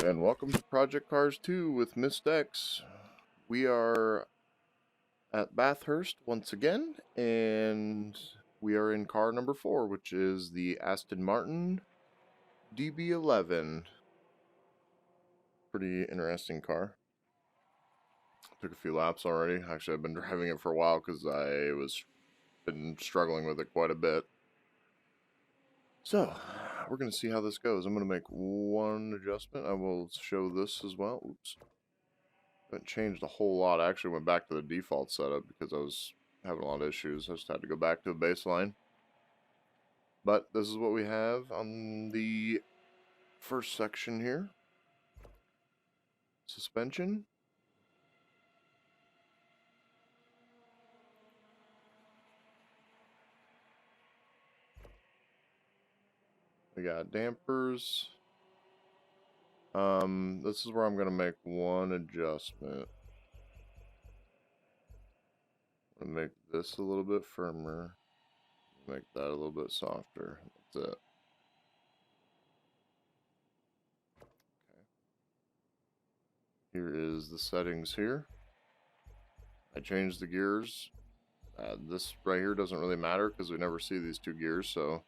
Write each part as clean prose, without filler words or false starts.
and welcome to Project Cars 2 with Mist X. We are at Bathurst once again, and we are in car number 4, which is the Aston Martin DB11. Pretty interesting car. Took a few laps already. Actually, I've been driving it for a while because I was been struggling with it quite a bit. So, we're going to see how this goes. I'm going to make one adjustment. I will show this as well. Oops. Haven't changed a whole lot. I actually went back to the default setup because I was having a lot of issues. I just had to go back to the baseline. But this is what we have on the first section here. Suspension. We got dampers. This is where I'm going to make one adjustment. I'm going to make this a little bit firmer. Make that a little bit softer. That's it. Okay. Here is the settings here. I changed the gears. This right here doesn't really matter because we never see these two gears, so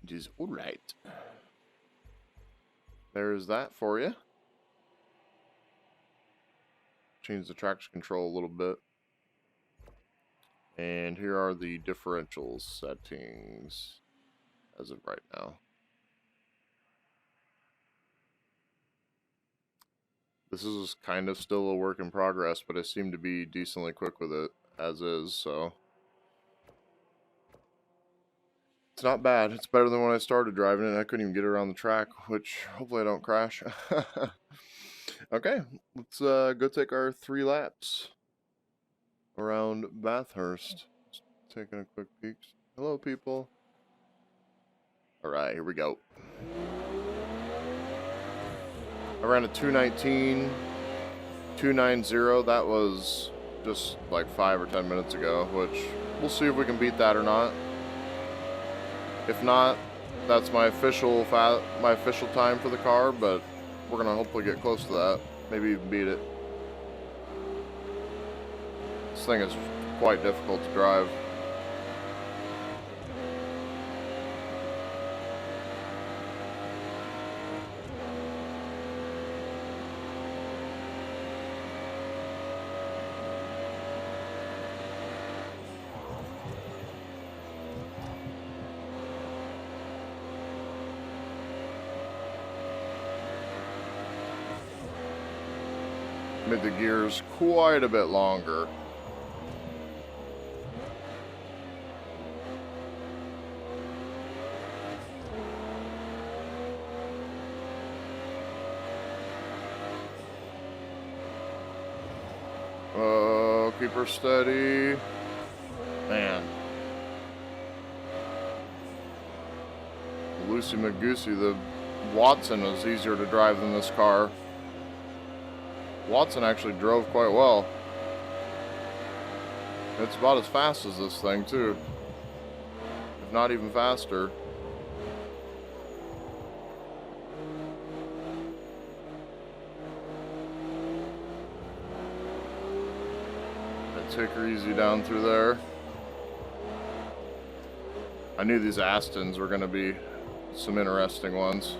it is alright. There's that for you. Change the traction control a little bit. And here are the differential settings as of right now. This is kind of still a work in progress, but I seem to be decently quick with it as is, so it's not bad. It's better than when I started driving it and I couldn't even get it around the track, which hopefully I don't crash. Okay, let's go take our 3 laps around Bathurst. Just taking a quick peek. Hello, people. Alright, here we go. I ran a 219, 290. That was just like 5 or 10 minutes ago, which we'll see if we can beat that or not. If not, that's my official time for the car, but we're gonna hopefully get close to that. Maybe even beat it. This thing is quite difficult to drive. Made the gears quite a bit longer. Oh, keep her steady. Man. Loosey McGoosey, the Watson was easier to drive than this car. Watson actually drove quite well. It's about as fast as this thing, too. If not even faster. Take her easy down through there. I knew these Astons were going to be some interesting ones.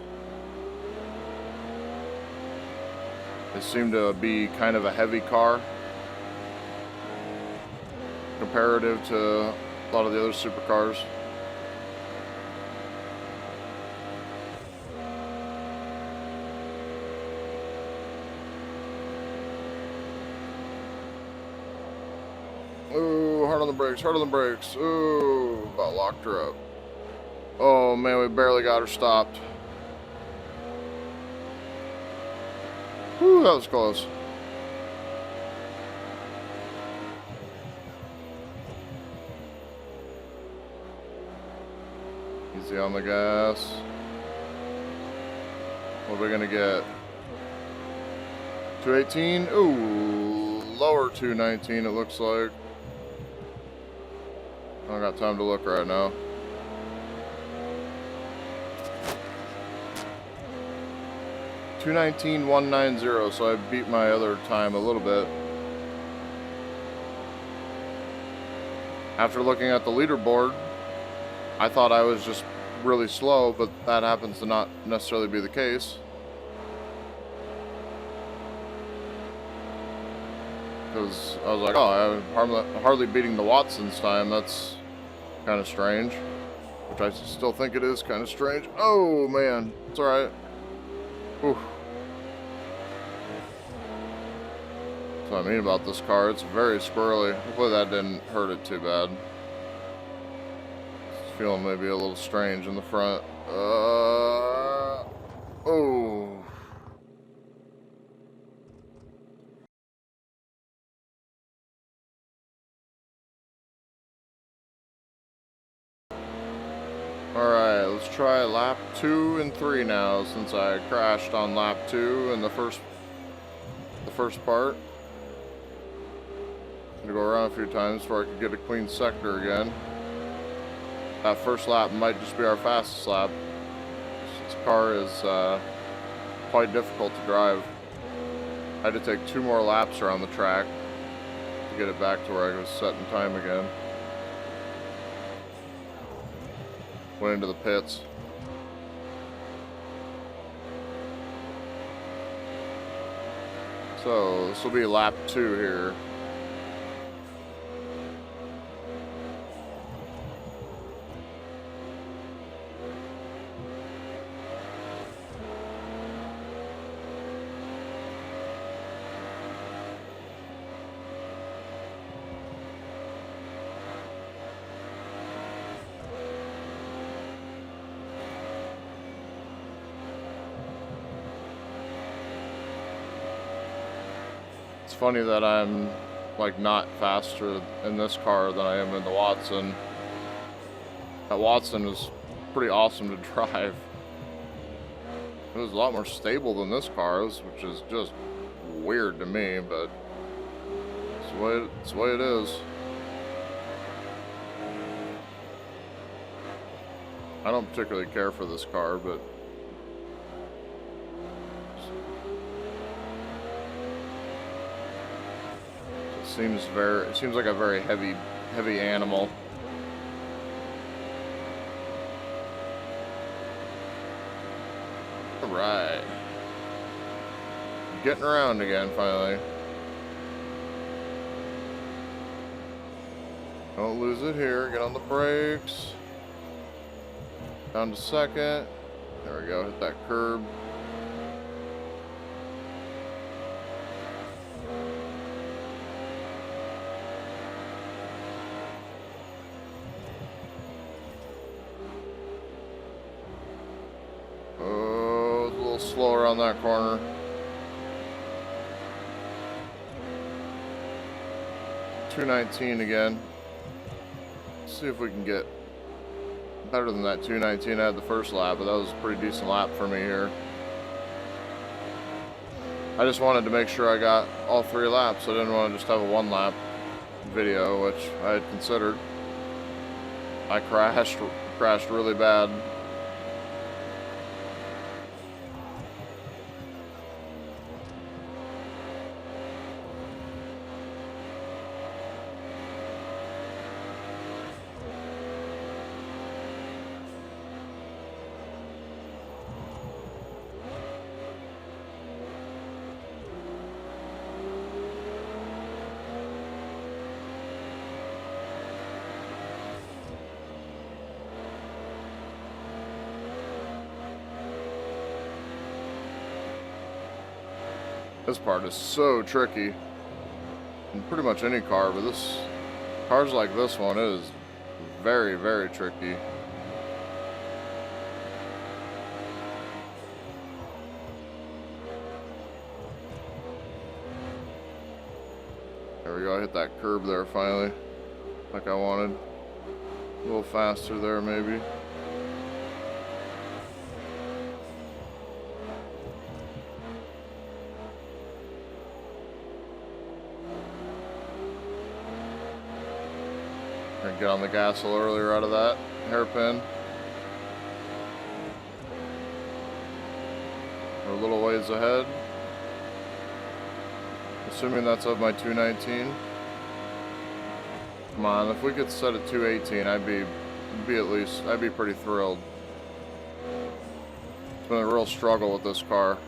They seem to be kind of a heavy car comparative to a lot of the other supercars. Ooh, hard on the brakes, hard on the brakes. Ooh, about locked her up. Oh man, we barely got her stopped. Whew, that was close. Easy on the gas. What are we gonna get? 218? Ooh, lower 219 it looks like. I don't got time to look right now. 2:19.190, so I beat my other time a little bit. After looking at the leaderboard, I thought I was just really slow, but that happens to not necessarily be the case. Because I was like, oh, I'm hardly beating the Watson's time. That's kind of strange. Which I still think it is kind of strange. Oh, man. It's alright. Ooh. That's what I mean about this car. It's very squirrely. Hopefully that didn't hurt it too bad. It's feeling maybe a little strange in the front. Oh. Alright, let's try lap 2 and 3 now, since I crashed on lap 2 in the first part. I'm gonna go around a few times before I can get a clean sector again. That first lap might just be our fastest lap. This car is quite difficult to drive. I had to take 2 more laps around the track to get it back to where I was setting time again. Went into the pits. So this will be lap 2 here. It's funny that I'm like not faster in this car than I am in the Watson. That Watson is pretty awesome to drive. It was a lot more stable than this car is, which is just weird to me, but it's the way it is. I don't particularly care for this car, but it seems like a very heavy animal. All right, getting around again finally. Don't lose it here. Get on the brakes. Down to second. There we go. Hit that curb. Slow around that corner. .219 again. Let's see if we can get better than that 2:19 I had the first lap, but that was a pretty decent lap for me here. I just wanted to make sure I got all 3 laps. I didn't want to just have a 1 lap video, which I had considered. I crashed really bad. This part is so tricky in pretty much any car, but cars like this one is very, very tricky. There we go, I hit that curb there finally, like I wanted. A little faster there maybe. Get on the gas a little earlier out of that hairpin. Or a little ways ahead. Assuming that's of my 219. Come on, if we could set a 218, I'd be pretty thrilled. It's been a real struggle with this car.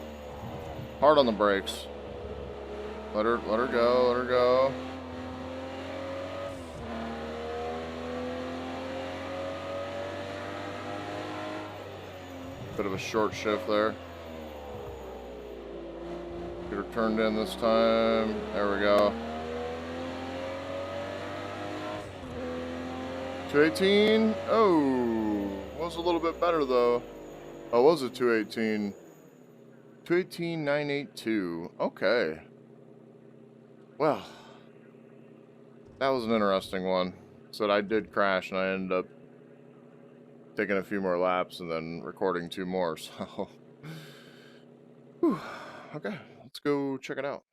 Hard on the brakes. Let her go, let her go. Bit of a short shift there. Get her turned in this time. There we go. 218. Oh, was a little bit better though. Oh, was a 218. 218,982. Okay. Well, that was an interesting one. So I did crash and I ended up taking a few more laps and then recording 2 more. So, whew. Okay, let's go check it out.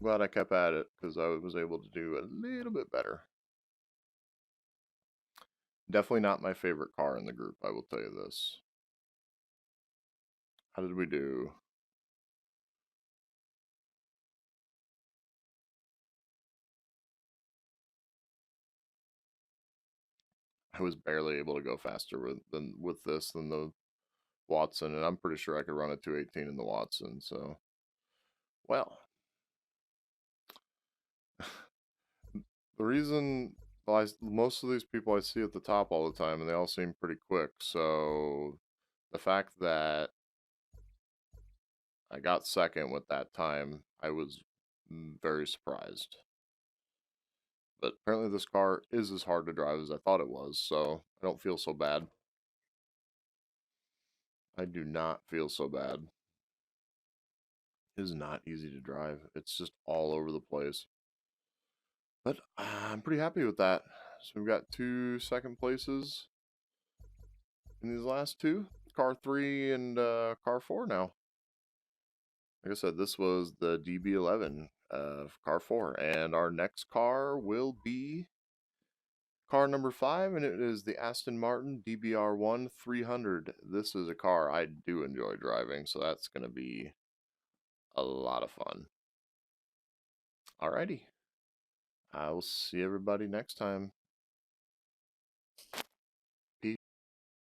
Glad I kept at it because I was able to do a little bit better. Definitely not my favorite car in the group, I will tell you this. How did we do? I was barely able to go faster with this than the Watson, and I'm pretty sure I could run a 218 in the Watson, so well. The reason most of these people I see at the top all the time, and they all seem pretty quick, so the fact that I got second with that time, I was very surprised. But apparently this car is as hard to drive as I thought it was, so I don't feel so bad. I do not feel so bad. It is not easy to drive. It's just all over the place. But I'm pretty happy with that. So we've got 2 second places in these last 2. Car 3 and car 4 now. Like I said, this was the DB11 car 4. And our next car will be car number 5, and it is the Aston Martin DBR1 300. This is a car I do enjoy driving, so that's going to be a lot of fun. Alrighty. I will see everybody next time.